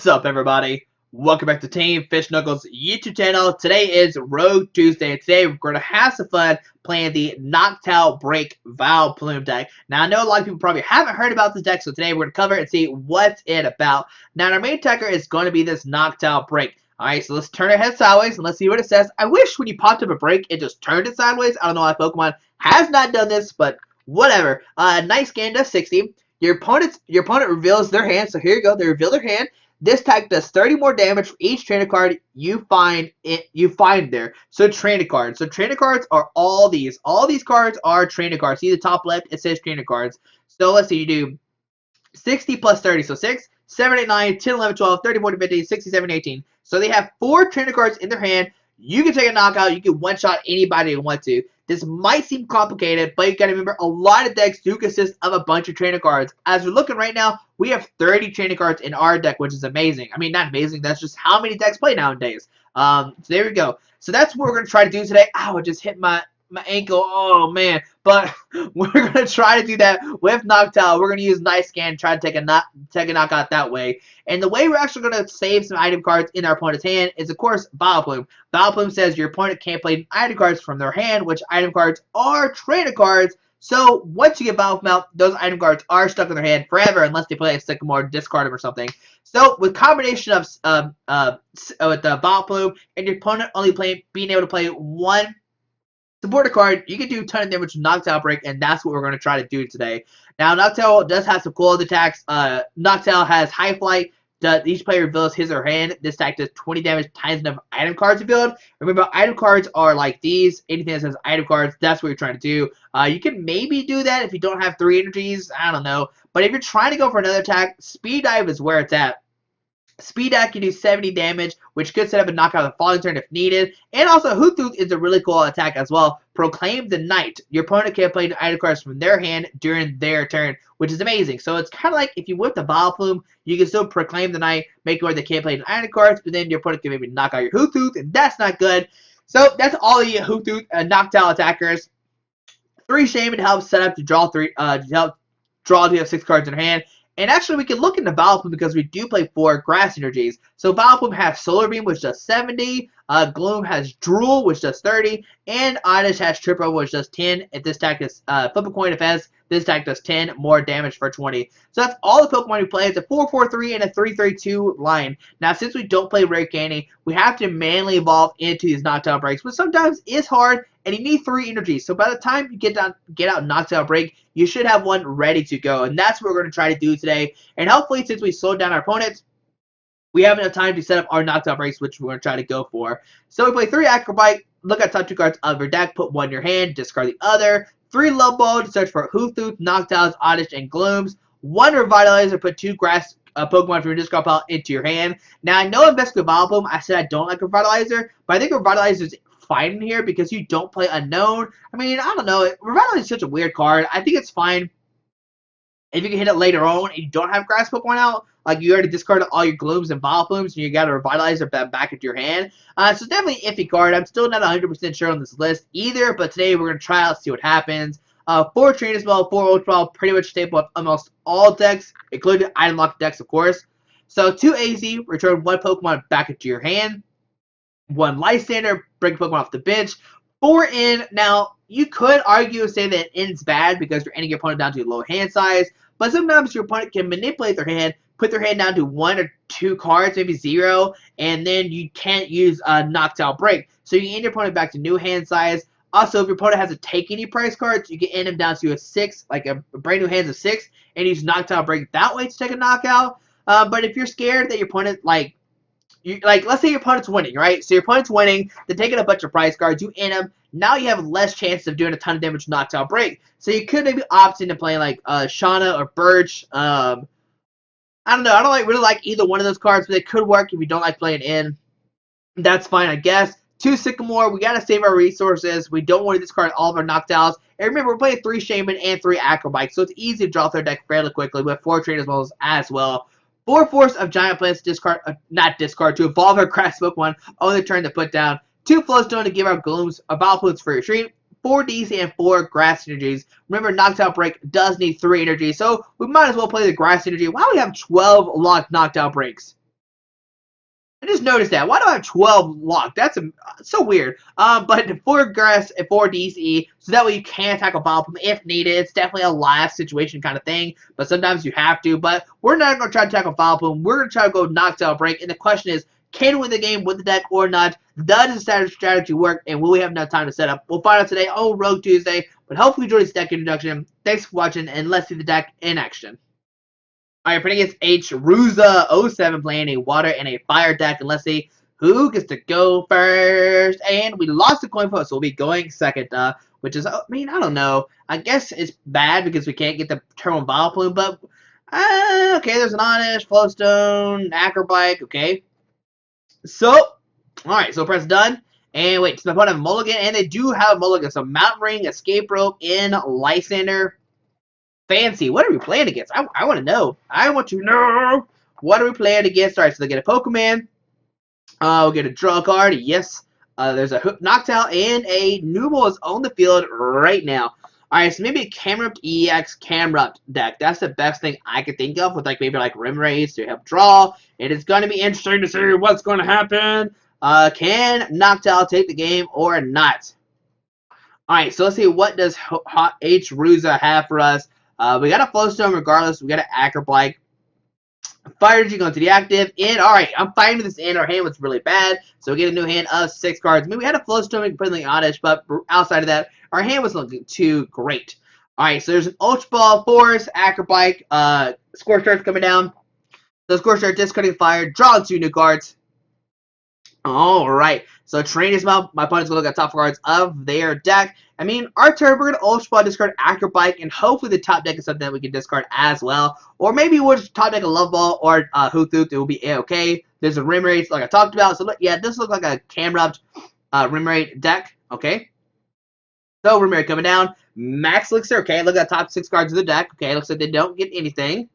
What's up, everybody? Welcome back to Team Fish Knuckles YouTube channel. Today is Road Tuesday, and today we're going to have some fun playing the Noctowl Vileplume deck. Now, I know a lot of people probably haven't heard about this deck, so today we're going to cover it and see what's it about. Now, our main attacker is going to be this Noctowl Break. Alright, so let's turn our head sideways and let's see what it says. I wish when you popped up a break, it just turned it sideways. I don't know why Pokemon has not done this, but whatever. Nice scan does 60. Your opponent reveals their hand, so here you go. They reveal their hand. This tag does 30 more damage for each trainer card you find there. So trainer cards. So trainer cards are all these. All these cards are trainer cards. See the top left, it says trainer cards. So let's see, you do 60 plus 30. So 6, 7, 8, 9, 10, 11, 12, 13, 14, 15, 16, 17, 18. So they have 4 trainer cards in their hand. You can take a knockout. You can one-shot anybody you want to. This might seem complicated, but you gotta remember, a lot of decks do consist of a bunch of trainer cards. As we're looking right now, we have 30 trainer cards in our deck, which is amazing. I mean, not amazing, that's just how many decks play nowadays. So there we go. So that's what we're gonna try to do today. Ow, I just hit my ankle. Oh man. But we're gonna try to do that with Noctowl. We're gonna use Nice Scan and try to take a knockout that way. And the way we're actually gonna save some item cards in our opponent's hand is, of course, Vileplume. Vileplume says your opponent can't play item cards from their hand, which item cards are trainer cards. So once you get Vileplume out, those item cards are stuck in their hand forever unless they play a Sycamore, discard them or something. So with combination of with the Vileplume and your opponent only being able to play one supporter card, you can do a ton of damage with Noctowl Break, and that's what we're going to try to do today. Now, Noctowl does have some cool attacks. Noctowl has High Flight. Each player reveals his or her hand. This attack does 20 damage times the number of item cards revealed. Remember, item cards are like these. Anything that says item cards, that's what you're trying to do. You can maybe do that if you don't have 3 energies. I don't know. But if you're trying to go for another attack, Speed Dive is where it's at. Speed Dive can do 70 damage, which could set up a knockout the following turn if needed. And also, Hoothoot is a really cool attack as well. Proclaim the Night. Your opponent can play item cards from their hand during their turn, which is amazing. So it's kind of like if you whip the Vileplume, you can still Proclaim the Night, make it where they can't play item cards, but then your opponent can maybe knock out your Hoothoot, and that's not good. So that's all the Hoothoot Noctowl attackers. 3 Shaymin helps set up to draw 3, to have 6 cards in their hand. And actually, we can look into Vileplume because we do play 4 grass energies. So Vileplume has Solar Beam, which does 70. Gloom has Drool, which does 30. And Oddish has Triple, which does 10. If this attack is flip a coin defense, this attack does 10 more damage for 20. So that's all the Pokemon we play. It's a 4-4-3 and a 3-3-2 line. Now, since we don't play Rare Candy, we have to manually evolve into these Noctowl Breaks, which sometimes is hard, and you need 3 energies. So by the time you get out Noctowl Break, you should have one ready to go. And that's what we're going to try to do today. And hopefully, since we slowed down our opponents, we have enough time to set up our Noctowl Breaks, which we're going to try to go for. So we play 3 Acro Bike, look at top 2 cards of your deck, put 1 in your hand, discard the other. 3 Level Ball to search for Hoothoot, Noctowls, Oddish, and Glooms. 1 Revitalizer, put 2 grass Pokemon from your discard pile into your hand. Now, I know in best with Vileplume, I said I don't like Revitalizer, but I think Revitalizer is fine in here because you don't play Unknown. I mean, I don't know. Revitalizer is such a weird card. I think it's fine if you can hit it later on and you don't have grass Pokemon out. Like, you already discarded all your Glooms and Vileplumes, and you got a Revitalizer back into your hand. So definitely an iffy card. I'm still not 100% sure on this list either, but today we're going to try out, see what happens. 4 Trainers Mail, 4 Ultra Ball, pretty much staple of almost all decks, including item locked decks, of course. So 2 AZ, return 1 Pokemon back into your hand. 1 Lysandre, bring a Pokemon off the bench. 4 in. Now, you could argue and say that N's bad because you're ending your opponent down to a low hand size, but sometimes your opponent can manipulate their hand, put their hand down to 1 or 2 cards, maybe 0, and then you can't use a Noctowl Break. So you can end your opponent back to new hand size. Also, if your opponent has a take any price cards, you can end him down to a 6, like a brand new hands of 6, and use Noctowl Break that way to take a knockout. But if you're scared that your opponent, let's say your opponent's winning, right? So your opponent's winning, they're taking a bunch of price cards, you end them, now you have less chance of doing a ton of damage with Noctowl Break. So you could maybe opt into playing like Shauna or Birch. I don't know, I don't really like either one of those cards, but they could work if you don't like playing in. That's fine, I guess. 2 Sycamore, we gotta save our resources. We don't want to discard all of our Noctowls. And remember, we're playing 3 Shaymin and 3 Acro Bike, so it's easy to draw their deck fairly quickly with 4 Trainers Mail as well. 4 Force of Giant Plants to to evolve our grass Pokemon on the turn to put down. 2 Float Stone to give our Glooms Vileplumes for your retreat. 4 DC and 4 grass energies. Remember, Noctowl Break does need 3 energy, so we might as well play the grass energy. Why do we have 12 locked Noctowl Breaks? I just noticed that. Why do I have 12 locked? That's so weird. But 4 grass and 4 DCE, so that way you can attack a Vileplume if needed. It's definitely a last situation kind of thing, but sometimes you have to. But we're not going to try to tackle Vileplume. We're going to try to go Noctowl break, and the question is, can we win the game with the deck or not? Does the strategy work, and will we have enough time to set up? We'll find out today on Rogue Tuesday, but hopefully you enjoyed this deck introduction. Thanks for watching, and let's see the deck in action. Alright, playing against H. Ruza 07 playing a water and a fire deck. And let's see who gets to go first. And we lost the coin flip, so we'll be going second. Which is, I mean, I don't know. I guess it's bad because we can't get the turn on Vileplume. But, okay, there's an Oddish, Float Stone, Acro Bike. Okay. So, alright, so press done. And wait, so my opponent have a mulligan. And they do have a mulligan. So Mountain Ring, Escape Rope, in Lysandre. Fancy. What are we playing against? I want to know. I want to know. What are we playing against? Alright, so they get a Pokemon. We'll get a draw card. Yes. There's a Noctowl and a Newble is on the field right now. Alright, so maybe a Camerupt EX Camerupt deck. That's the best thing I could think of with like maybe like Rim Race to help draw. It is going to be interesting to see what's going to happen. Can Noctowl take the game or not? Alright, so let's see what does H. Ruza have for us. We got a Float Stone regardless. We got an Acro Bike. Fire Energy going to the active. And, alright, I'm fighting with this in. Our hand was really bad. So we get a new hand of 6 cards. I mean, we had a Float Stone we can put in the Oddish, but outside of that, our hand wasn't looking too great. Alright, so there's an Ultra Ball, Force, Acro Bike, Scorch Earth coming down. So Scorch Earth, discarding fire, draw 2 new cards. Alright, so Trainers Mail, my opponent's going to look at top 4 cards of their deck. I mean, our turn, we're going to Ultra Ball, discard Acro Bike, and hopefully the top deck is something that we can discard as well. Or maybe we'll just top deck a Level Ball or Hoothoot, it will be A-okay. There's a Rim Race like I talked about. So, look, yeah, this looks like a Camerupt Rim Race deck, okay? So, Rim Race coming down. Max Elixir, okay, look at the top 6 cards of the deck. Okay, looks like they don't get anything.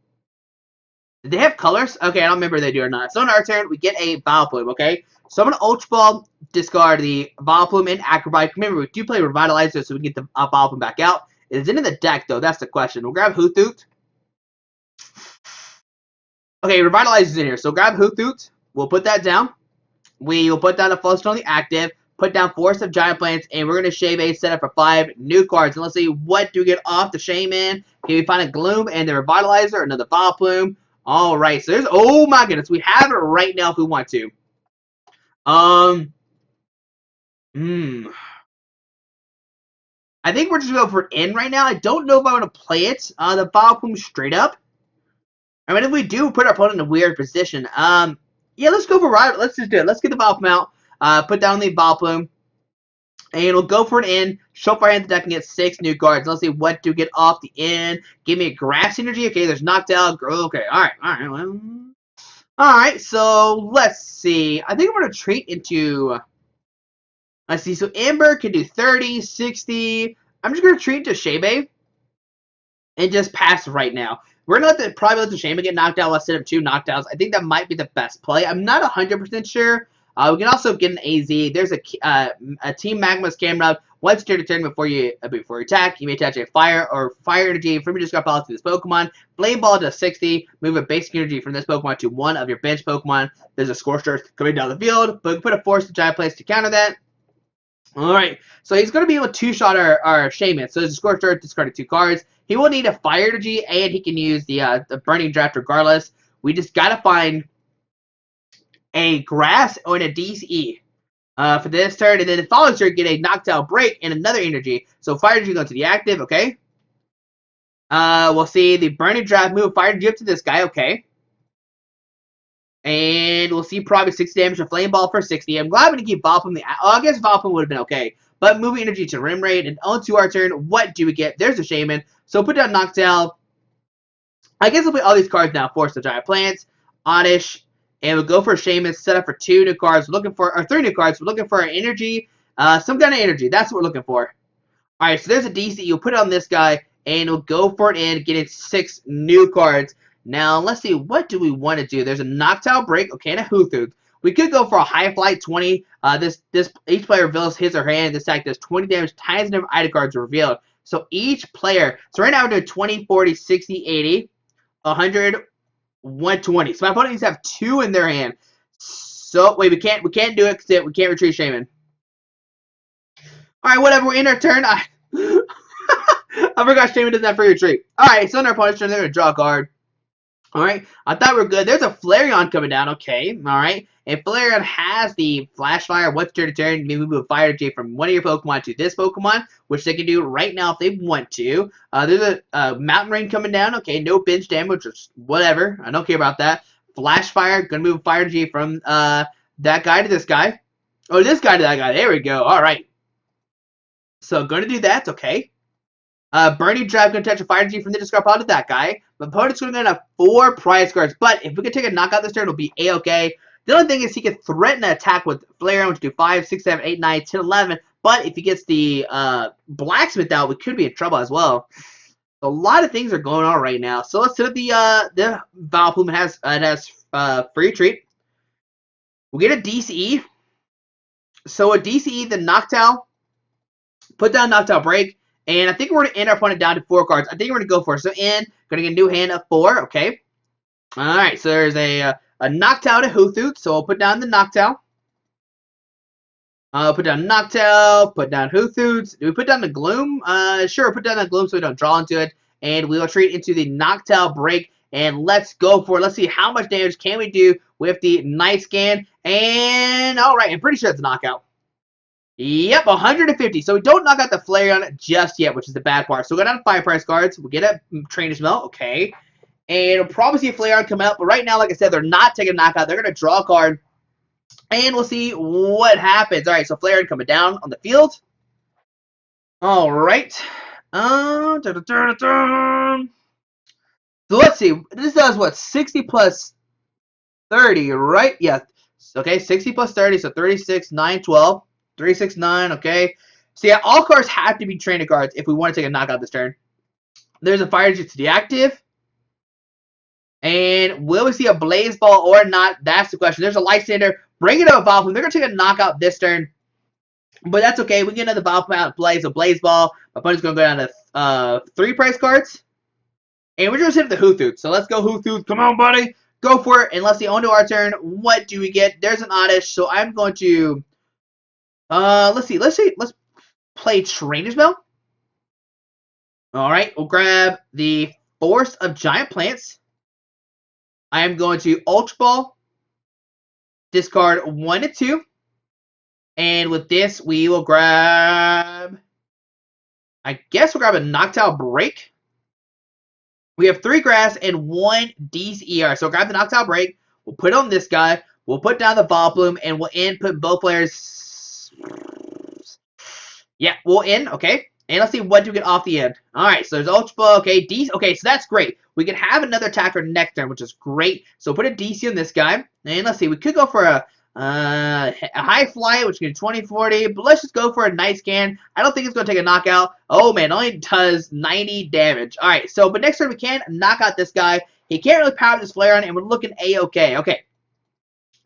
Did they have colors? Okay, I don't remember if they do or not. So, on our turn, we get a Vileplume, okay? So I'm going to Ultra Ball, discard the Vileplume and Acro Bike. Remember, we do play Revitalizer, so we can get the Vileplume back out. It's in the deck, though. That's the question. We'll grab Hoothoot. Okay, Revitalizer's in here. So grab Hoothoot. We'll put that down. We will put down a Float Stone on the active. Put down Force of Giant Plants. And we're going to Shaymin set up for 5 new cards. And let's see, what do we get off the Shaymin? Can we find a Gloom and the Revitalizer? Or another Vileplume? Alright, so there's... Oh, my goodness. We have it right now if we want to. I think we're just going to go for in right now. I don't know if I want to play it, the Vileplume straight up. I mean, if we do, put our opponent in a weird position. Yeah, let's go for right. Let's just do it. Let's get the Vileplume out. Put down the Vileplume. And we'll go for an in. Shuffle our hand to the deck and get 6 new cards. Let's see what do we get off the in. Give me a Grass Energy. Okay, there's Noctowl. Okay, alright. Well... Alright, so let's see. I think I'm going to treat into... Let's see, so Amber can do 30, 60. I'm just going to treat into Shaymin and just pass right now. We're going to probably let the Shaymin get knocked out. Let's set up 2 knockdowns. I think that might be the best play. I'm not 100% sure. We can also get an AZ. There's a Team Magma's Camerupt. Once your turn before you attack, you may attach a fire or fire energy from your discard pile to this Pokemon. Flame Ball to 60. Move a basic energy from this Pokemon to one of your bench Pokemon. There's a Scorched Earth coming down the field, but we can put a Force of Giant Plants to counter that. Alright, so he's going to be able to two-shot our Shaymin. So there's a Scorched Earth, discarded 2 cards. He will need a fire energy, and he can use the Burning Draft regardless. We just got to find a Grass or a DCE. For this turn, and then the following turn, get a Noctowl break and another energy. So fire energy goes to the active, okay. We'll see the Burning Draft move fire energy up to this guy, okay. And we'll see probably 60 damage to Flame Ball for 60. I'm glad we didn't keep Vileplume. I guess Vileplume would have been okay. But moving energy to Rim Raid, and onto our turn, what do we get? There's a Shaymin. So put down Noctowl. I guess we'll play all these cards now. Force of Giant Plants, Oddish. And we'll go for a Shaymin, set up for 2 new cards. We're looking for, or 3 new cards. We're looking for an energy, some kind of energy. That's what we're looking for. Alright, so there's a DC. You'll put it on this guy, and we'll go for it and get it 6 new cards. Now, let's see, what do we want to do? There's a Noctowl break, okay, and a Hoothoot. We could go for a High Flight 20. Each player reveals his or her hand. This attack does 20 damage times the number of item cards revealed. So each player, so right now we're doing 20, 40, 60, 80, 100, 120. So my opponent needs to have 2 in their hand. So wait, we can't do it because we can't retrieve Shaymin. All right, whatever. We're in our turn. I forgot Shaymin doesn't have free retreat. All right, so on our opponent's turn, they're gonna draw a card. All right, I thought we were good. There's a Flareon coming down. Okay, all right. If Flareon has the Flash Fire, what's turn to turn? Maybe move a Fire energy from one of your Pokemon to this Pokemon, which they can do right now if they want to. There's a Mountain Rain coming down. Okay, no binge damage, or whatever. I don't care about that. Flash Fire, gonna move a Fire energy from that guy to this guy. Oh, this guy to that guy. There we go. All right. So gonna do that. Okay. Burning Drive going to touch a Fire energy from the discard pile to that guy. My opponent's going to have 4 prize cards, but if we can take a knockout this turn, it'll be A-okay. The only thing is he can threaten an attack with Flareon, which do 5, 6, 7, 8, 9, 10, 11. But if he gets the Blacksmith out, we could be in trouble as well. A lot of things are going on right now. So let's set up the Vileplume. It has free retreat. We'll get a DCE. So a DCE, the Noctowl. Put down Noctowl Break. And I think we're going to end our opponent down to 4 cards. I think we're going to go for it. So in, going to get a new hand of 4. Okay. Alright, so there's a Noctowl to Hoothoot. So we'll put down the Noctowl. Put down Noctowl. Put down Hoothoot. Do we put down the Gloom? Sure, put down the Gloom so we don't draw into it. And we'll treat into the Noctowl Break. And let's go for it. Let's see how much damage can we do with the Night Scan. And, alright, I'm pretty sure it's a knockout. Yep, 150. So we don't knock out the Flareon just yet, which is the bad part. So we'll go down to 5 price cards. We'll get a Trainers Mail. Okay. And we'll probably see a Flareon come out. But right now, like I said, they're not taking a knockout. They're going to draw a card. And we'll see what happens. Alright, so Flareon coming down on the field. Alright. So let's see. This does what? 60 plus 30, right? Yeah. Okay, 60 plus 30. So 36, 9, 12. 3, 6, 9, okay. So yeah, all cards have to be trainer cards if we want to take a knockout this turn. There's a Fire energy to deactive. And will we see a Blaze Ball or not? That's the question. There's a Lysandre. Bring it up, Vileplume. They're going to take a knockout this turn. But that's okay. We can get another Vileplume out and play. So Blaze Ball. My opponent's going to go down to 3 price cards. And we're just hit the Hoothoot. So let's go Hoothoot. Come on, buddy. Go for it. And let's see. On to our turn. What do we get? There's an Oddish. So I'm going to... let's see. Let's play Trainers Mail. Alright, we'll grab the Force of Giant Plants. I am going to Ultra Ball. Discard 1 and 2. And with this, we will grab... I guess we'll grab a Noctowl Break. We have 3 Grass and 1 DCER. So we'll grab the Noctowl Break. We'll put it on this guy. We'll put down the Vileplume. And we'll input both players... Yeah, we'll end, okay. And let's see what do we get off the end. Alright, so there's Ultra Ball, okay, okay, so that's great. We can have another attacker next turn, which is great. So put a DC on this guy. And let's see, we could go for a High Fly, which can do 20, 40, but let's just go for a Night Scan. I don't think it's going to take a knockout. Oh man, it only does 90 damage. Alright, so, but next turn we can knock out this guy. He can't really power this Flareon, and we're looking A-okay. Okay.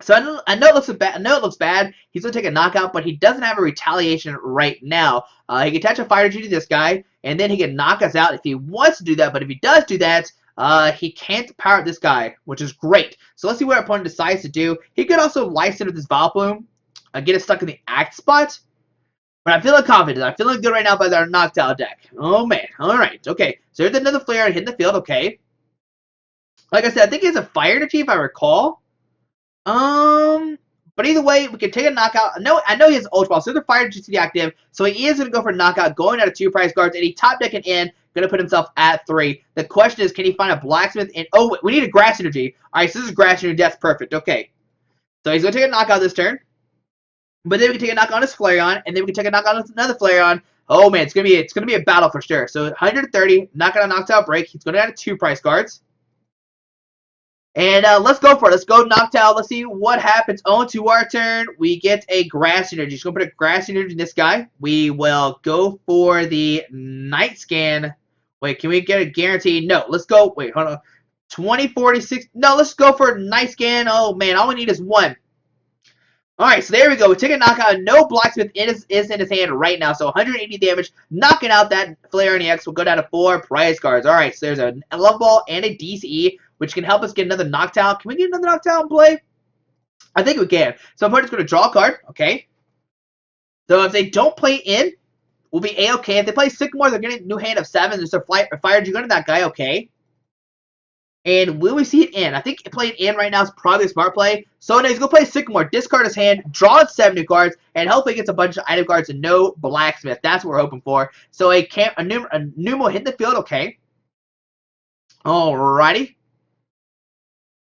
So I know it looks bad. I know it looks bad. He's gonna take a knockout, but he doesn't have a retaliation right now. He can attach a Fire energy to this guy, and then he can knock us out if he wants to do that. But if he does do that, he can't power this guy, which is great. So let's see what our opponent decides to do. He could also Lysandre with this Vileplume, get it stuck in the Act spot. But I'm feeling confident. I'm feeling good right now by our Noctowl deck. Oh man. All right. Okay. So there's another Flareon hitting the field. Okay. Like I said, I think he has a Fire energy if I recall. But either way, we can take a knockout. I know he has Ultra Ball, so the Fire energy to the active. So he is going to go for a knockout, going out of 2 prize cards, and he top deck and in, going to put himself at 3. The question is, can he find a Blacksmith? And oh, wait, we need a Grass energy. All right, so this is Grass energy. That's perfect. Okay, so he's going to take a knockout this turn. But then we can take a knockout on his Flareon, and then we can take a knockout on another Flareon. Oh man, it's gonna be a battle for sure. So 130, knockout on Noctowl Break. He's going to add 2 prize cards. And let's go for it. Let's go Noctowl. Let's see what happens. On to our turn. We get a Grass energy. Just going to put a Grass energy in this guy. We will go for the Night Scan. Wait, can we get a guarantee? No. Let's go. Wait, hold on. 20, 46. No, let's go for Night Scan. Oh, man. All we need is 1. Alright, so there we go. We take a knockout. No Blacksmith is in his hand right now. So 180 damage. Knocking out that Flareon EX will go down to 4 prize cards. Alright, so there's a Level Ball and a DCE, which can help us get another Noctowl. Can we get another Noctowl in play? I think we can. So opponent's going to draw a card, okay? So if they don't play in, we'll be A-okay. If they play Sycamore, they're getting a new hand of 7. There's a Fire Dragon to that guy, okay? And will we see it in? I think playing in right now is probably a smart play. So now he's going to play Sycamore, discard his hand, draw 7 new cards, and hopefully gets a bunch of item cards and no Blacksmith. That's what we're hoping for. So a Numo hit the field, okay. Alrighty.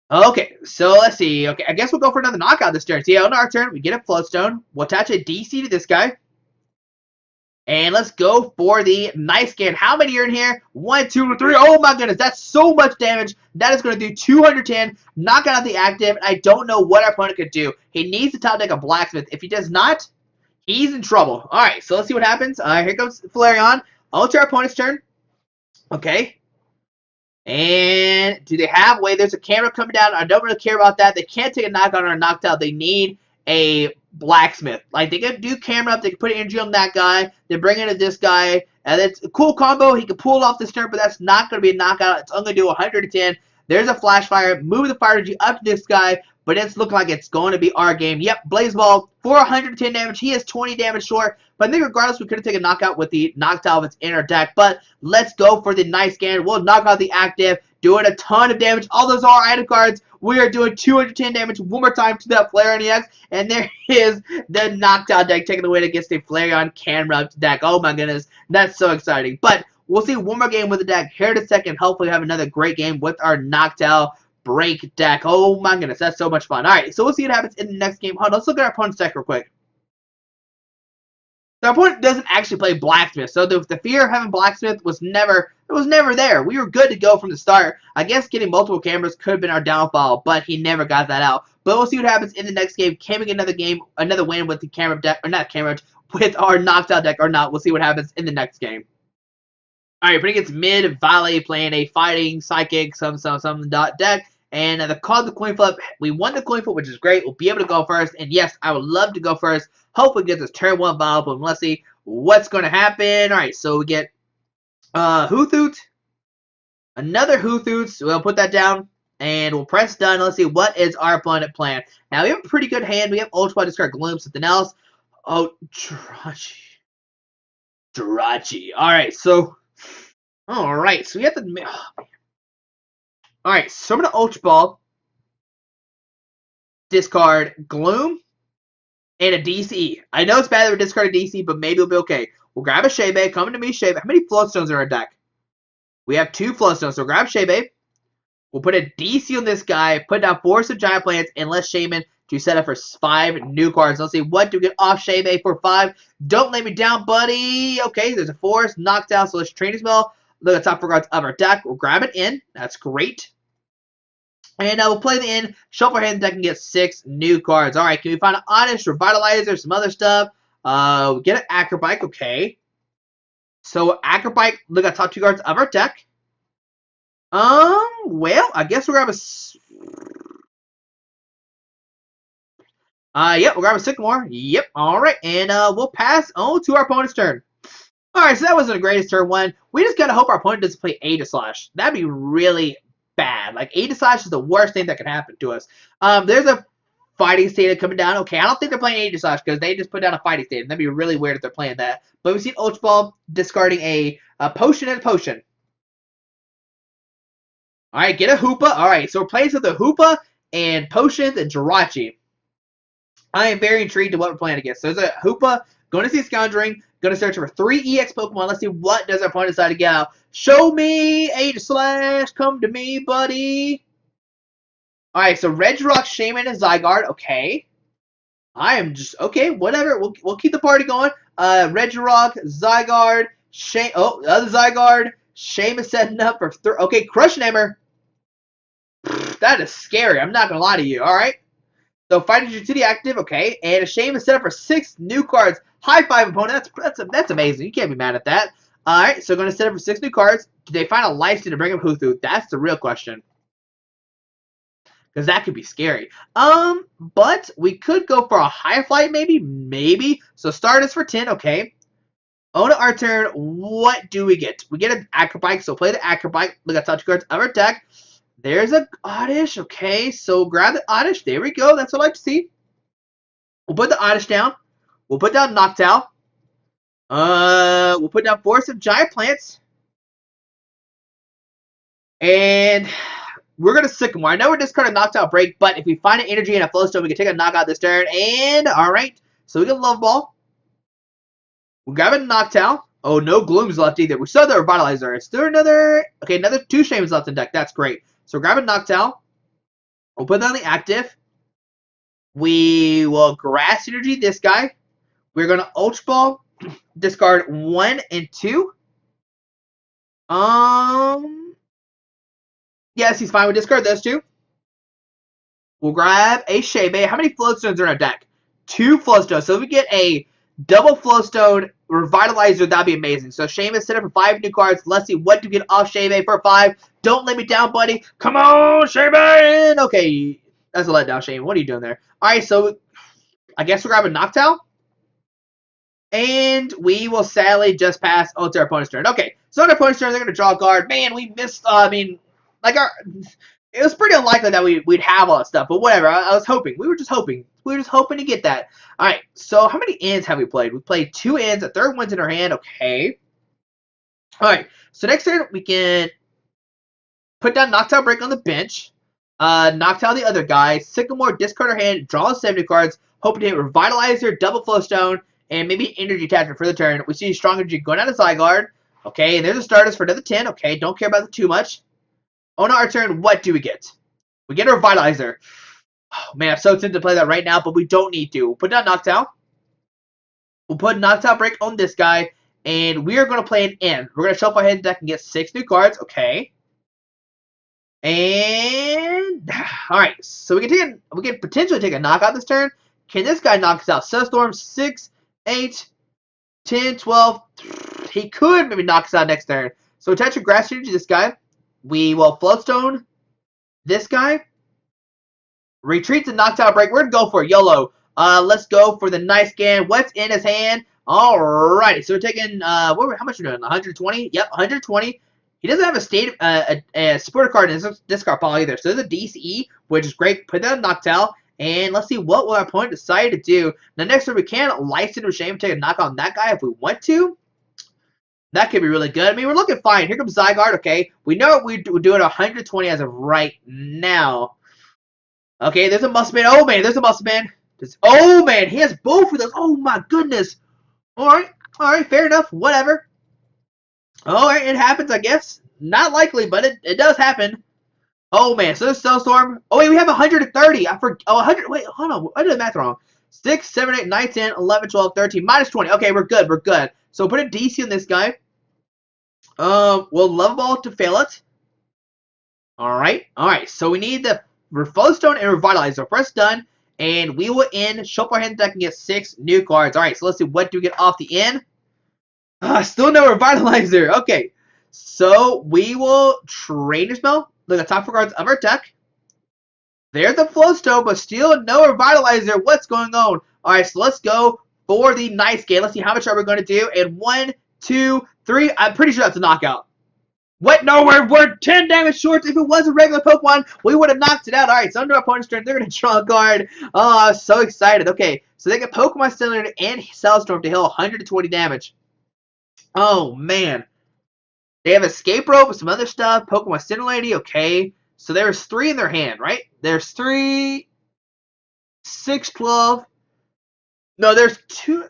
Okay, so let's see. Okay, I guess we'll go for another knockout this turn. See, on our turn, we get a Float Stone. We'll attach a DC to this guy. And let's go for the nice scan. How many are in here? 1, 2, 3. Oh my goodness, that's so much damage. That is going to do 210. Knock out the active. I don't know what our opponent could do. He needs to top deck a Blacksmith. If he does not, he's in trouble. Alright, so let's see what happens. Here comes Flareon. Ultra our opponent's turn. Okay. And do they have way? There's a camera coming down. I don't really care about that. They can't take a knockout or a knockdown. They need a Blacksmith. Like, they can do camera up. They can put energy on that guy. They bring in this guy. And it's a cool combo. He can pull it off this turn, but that's not going to be a knockout. It's only going to do 110. There's a Flash Fire. Move the Fire Energy up to this guy. But it's looking like it's going to be our game. Yep, Blaze Ball, 410 damage. He has 20 damage short. But I think regardless, we could have taken a knockout with the Noctowl that's in our deck. But let's go for the nice scan. We'll knock out the active, doing a ton of damage. All those are item cards. We are doing 210 damage one more time to that Flareon-EX. And there is the Noctowl deck taking the win against the Flareon camera deck. Oh my goodness, that's so exciting. But we'll see one more game with the deck here in a second. Hopefully have another great game with our Noctowl break deck. Oh my goodness, that's so much fun. Alright, so we'll see what happens in the next game. Hold on, let's look at our opponent's deck real quick. So our opponent doesn't actually play Blacksmith, so the fear of having Blacksmith was never there. We were good to go from the start. I guess getting multiple cameras could have been our downfall, but he never got that out. But we'll see what happens in the next game. Can we get another win with the camera deck, or not camera, with our Noctowl deck or not? We'll see what happens in the next game. Alright, putting against mid Vale playing a fighting psychic some deck. And the call the coin flip. We won the coin flip, which is great. We'll be able to go first. And yes, I would love to go first. Hopefully get this turn 1 Vileplume. Let's see what's going to happen. Alright, so we get Hoothoot. Another Hoothoot. So we'll put that down. And we'll press done. Let's see what is our opponent plan. Now we have a pretty good hand. We have Ultra Ball, discard Gloom, something else. Oh, Jirachi. Alright, so we have to. Alright, so I'm going to Ultra Ball, discard Gloom, and a DC. I know it's bad that we're discarding DC, but maybe it'll be okay. We'll grab a Shaymin. Coming to me, Shaymin. How many Float Stones are in our deck? We have 2 Float Stones, so we'll grab Shaymin. We'll put a DC on this guy, put down 4 Giant Plants, and let Shaymin to set up for 5 new cards. Let's see, what do we get off Shaymin for 5? Don't lay me down, buddy. Okay, there's a Forest, Noctowl, so let's Trainers Mail. Look at the top 4 cards of our deck. We'll grab it in. That's great. And we'll play the in, shuffle our hand deck, and get 6 new cards. Alright, can we find an Oddish, Revitalizer, some other stuff? We get an Acro Bike, okay. So, Acro Bike, look at the top 2 cards of our deck. Well, I guess we'll grab yep, we'll grab a Sycamore. Yep, alright. And we'll pass on to our opponent's turn. Alright, so that wasn't the greatest turn 1. We just gotta hope our opponent doesn't play Aegislash. That'd be really bad. Like, Aegislash is the worst thing that can happen to us. There's a Fighting State coming down. Okay, I don't think they're playing Aegislash because they just put down a Fighting State. That'd be really weird if they're playing that. But we've seen Ultra Ball discarding a Potion and a Potion. Alright, get a Hoopa. Alright, so we're playing with the Hoopa and Potions and Jirachi. I am very intrigued to what we're playing against. So there's a Hoopa, going to see Scoundring, going to search for 3 EX Pokemon. Let's see what does our opponent decide to get out. Show me Aegislash, come to me, buddy. Alright, so Regirock, Shaymin, and Zygarde. Okay. I am just, okay, whatever. We'll keep the party going. Regirock, Zygarde, other Zygarde. Shaymin setting up for okay, Crush Namer. That is scary. I'm not gonna lie to you. Alright. So Fighting Utility active, okay. And a Shaymin set up for 6 new cards. High five, opponent. That's amazing. You can't be mad at that. Alright, so gonna set up for 6 new cards. Did they find a Lysandre to bring up Hoothoot? That's the real question. Because that could be scary. But we could go for a high flight, maybe. So start us for 10, okay. On our turn, what do we get? We get an Acro Bike, so play the Acro Bike. Look at top 2 cards of our deck. There's a Oddish. Okay, so grab the Oddish. There we go. That's what I like to see. We'll put the Oddish down. We'll put down Noctowl. We'll put down Forest of Giant Plants. And we're going to Sycamore. I know we're discarding Noctowl Break, but if we find an energy and a Float Stone, we can take a knockout this turn. And, alright. So we get Level Ball. We'll grab a Noctowl. Oh, no Glooms left either. We still have the Revitalizer. Is there another? Okay, another 2 Shaymins left in deck. That's great. So grab a Noctowl. We'll put that on the active. We will Grass Energy this guy. We're going to Ultra Ball. Discard 1 and 2. Yes, he's fine. We discard those 2. We'll grab a Shaymin. How many Float Stones are in our deck? 2 Float Stones. So if we get a double Float Stone Revitalizer, that'd be amazing. So Shaymin set up for 5 new cards. Let's see what do we get off Shaymin for 5. Don't let me down, buddy. Come on, Shaymin. Okay, that's a letdown, Shaymin. What are you doing there? All right, so I guess we'll grab a Noctowl. And we will sadly just pass to our opponent's turn. Okay, so on our opponent's turn, they're going to draw a card. Man, we missed, it was pretty unlikely that we'd have all that stuff, but whatever. I was hoping. We were just hoping. We were just hoping to get that. All right, so how many ends have we played? We played 2 ends. A third one's in our hand. Okay. All right, so next turn, we can put down Noctowl Break on the bench. Noctowl the other guy. Sycamore, discard our hand, draw 70 cards. Hoping to hit Revitalizer, double Float Stone, and maybe Energy Attachment for the turn. We see Strong Energy going out of Zygarde. Okay, and there's a Stardust for another 10. Okay, don't care about it too much. On our turn, what do we get? We get a Revitalizer. Oh, man, I'm so tempted to play that right now, but we don't need to. We'll put down Noctowl. We'll put Noctowl Break on this guy, and we are going to play an end. We're going to shuffle ahead deck and get 6 new cards. Okay. And, alright, so we can potentially take a knockout this turn. Can this guy knock us out? Sunstorm, 6, 8, 10, 12. He could maybe knock us out next turn. So attach a Grass Energy to this guy. We will Float Stone this guy. Retreat to Noctowl Break. We're going to go for it. YOLO. Let's go for the nice scan. What's in his hand? Alrighty. So we're taking, how much are we doing? 120? Yep, 120. He doesn't have a supporter card in his discard pile either. So there's a DCE, which is great. Put that on Noctowl. And let's see what will our opponent decide to do. Now, next turn, we can Lysandre FLF, take a knock on that guy if we want to. That could be really good. I mean, we're looking fine. Here comes Zygarde, okay. We know we're doing 120 as of right now. Okay, there's a Muscle Man. Oh, man, there's a Muscle Man. Oh, man, he has both of those. Oh, my goodness. All right, fair enough. Whatever. All right, it happens, I guess. Not likely, but it does happen. Oh, man, so there's Snowstorm. Oh, wait, we have 130. I forgot. Oh, 100. Wait, hold on. I did the math wrong. 6, 7, 8, 9, 10, 11, 12, 13. Minus 20. Okay, we're good. We're good. So put a DC on this guy. We'll Level Ball to fail it. Alright. Alright, so we need the Float Stone and Revitalizer. Press done. And we will end. Shuffle our hand deck and get 6 new cards. Alright, so let's see. What do we get off the end? Still no Revitalizer. Okay. So we will Trainers Mail. Look at the top 4 cards of our deck. There's the Float Stone, but still no Revitalizer. What's going on? Alright, so let's go for the nice game. Let's see how much are we going to do. And 1, 2, 3. I'm pretty sure that's a knockout. What? No, we're 10 damage short. If it was a regular Pokemon, we would have knocked it out. Alright, so under our opponent's turn, they're going to draw a card. Oh, I'm so excited. Okay, so they get Pokemon Cylinder and Cellstorm to heal 120 damage. Oh, man. They have Escape Rope with some other stuff. Pokemon Stimulator, okay. So there's 3 in their hand, right? There's 3, 6, 12. No, there's 2.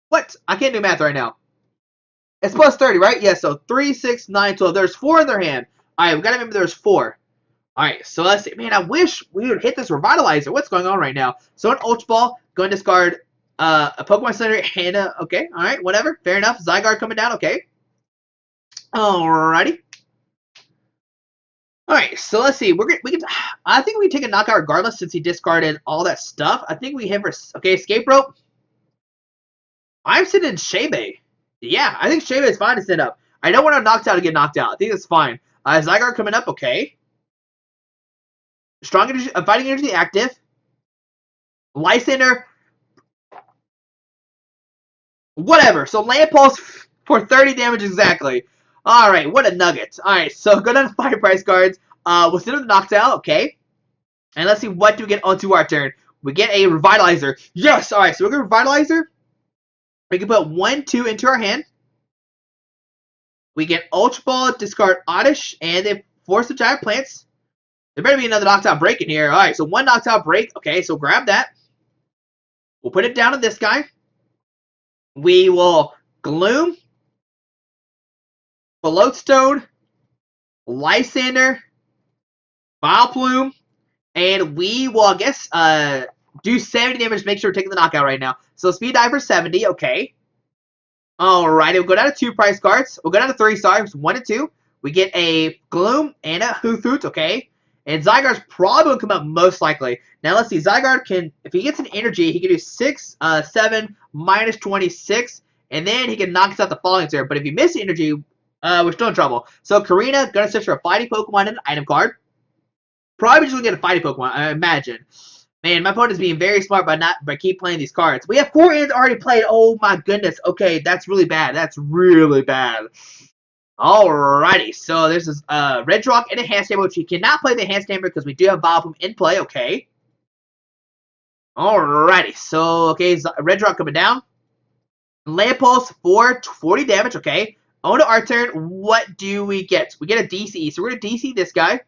What? I can't do math right now. It's plus 30, right? Yeah, so 3, 6, 9, 12. There's 4 in their hand. Alright, we gotta remember there's 4. Alright, so let's see. Man, I wish we would hit this Revitalizer. What's going on right now? So an Ultra Ball, go and discard a Pokemon Center and okay, alright, whatever. Fair enough. Zygarde coming down, okay. Alrighty. Alright, so let's see. I think we can take a knockout regardless since he discarded all that stuff. I think we hit for okay, Escape Rope. I'm sitting in Shaymin. Yeah, I think Shaymin is fine to sit up. I don't want a Noctowl to get knocked out. I think that's fine. Zygarde coming up, okay. Strong Energy, Fighting Energy active. Lysandre. Whatever. So Land Pulse for 30 damage exactly. Alright, what a nugget. Alright, so go down to Fire Price cards. We'll send him the Noctowl, okay? And let's see what do we get onto our turn. We get a Revitalizer. Yes! Alright, so we're going to Revitalizer. We can put 1, 2 into our hand. We get Ultra Ball, discard Oddish, and then force the Giant Plants. There better be another Noctowl break in here. Alright, so 1 Noctowl break. Okay, so grab that. We'll put it down on this guy. We will Gloom, Float Stone, Lysandre, Vileplume, and we will, I guess, do 70 damage to make sure we're taking the knockout right now. So speed dive for 70, okay. Alright, we'll go down to 2 prize cards. We'll go down to 3 stars, 1 and 2. We get a Gloom and a Hoothoot, okay. And Zygarde's probably going to come up most likely. Now let's see, Zygarde can, if he gets an energy, he can do 6, 7, minus 26, and then he can knock us out the following turn. But if you miss energy, we're still in trouble. So Karina, gonna search for a fighting Pokemon and an item card. Probably just gonna get a fighting Pokemon, I imagine. Man, my opponent's being very smart by keep playing these cards. We have 4 ends already played. Oh my goodness. Okay, that's really bad. That's really bad. Alrighty, so there's this Red Rock and a Hand-Stammer, which we cannot play the Hand-Stammer because we do have Vileplume in play, okay. Alrighty, so, okay, Red Rock coming down. Land Pulse for 40 damage, okay. On to our turn, what do we get? We get a DCE, so we're going to DC this guy.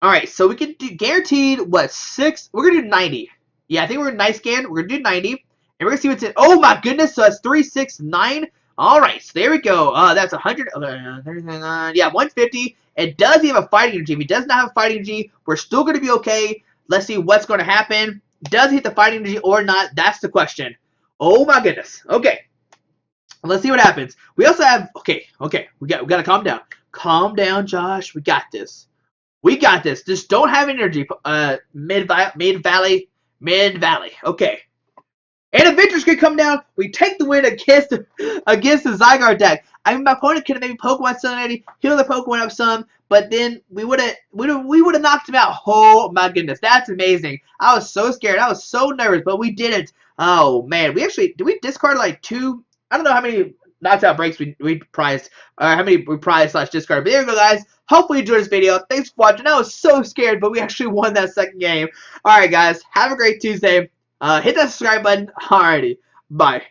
Alright, so we can do guaranteed, what, 6? We're going to do 90. Yeah, I think we're going to nice scan. We're going to do 90. And we're going to see what's in. Oh my goodness, so that's 3, 6, 9. Alright, so there we go. That's 100. Yeah, 150. It does have a fighting energy. If he does not have a fighting energy, we're still going to be okay. Let's see what's going to happen. Does he hit the fighting energy or not? That's the question. Oh my goodness. Okay. Let's see what happens. We also have. Okay. We got to calm down. Calm down, Josh. We got this. We got this. Just don't have energy. Mid valley. Okay. And Adventures can come down. We take the win against the Zygarde deck. I mean, my opponent could have maybe Pokemon Sunlight, heal the Pokemon up some, but then we would have knocked him out. Oh my goodness, that's amazing. I was so scared. I was so nervous, but we didn't. Oh man, did we discard like 2? I don't know how many Noctowl breaks we prized, or how many we prized / discard. But there you go, guys. Hopefully you enjoyed this video. Thanks for watching. I was so scared, but we actually won that second game. All right, guys. Have a great Tuesday. Hit that subscribe button. Alrighty. Bye.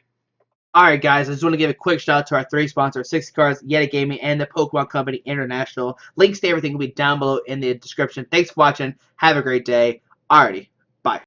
Alright, guys. I just want to give a quick shout out to our 3 sponsors, 60 Cards, Yeti Gaming, and the Pokemon Company International. Links to everything will be down below in the description. Thanks for watching. Have a great day. Alrighty.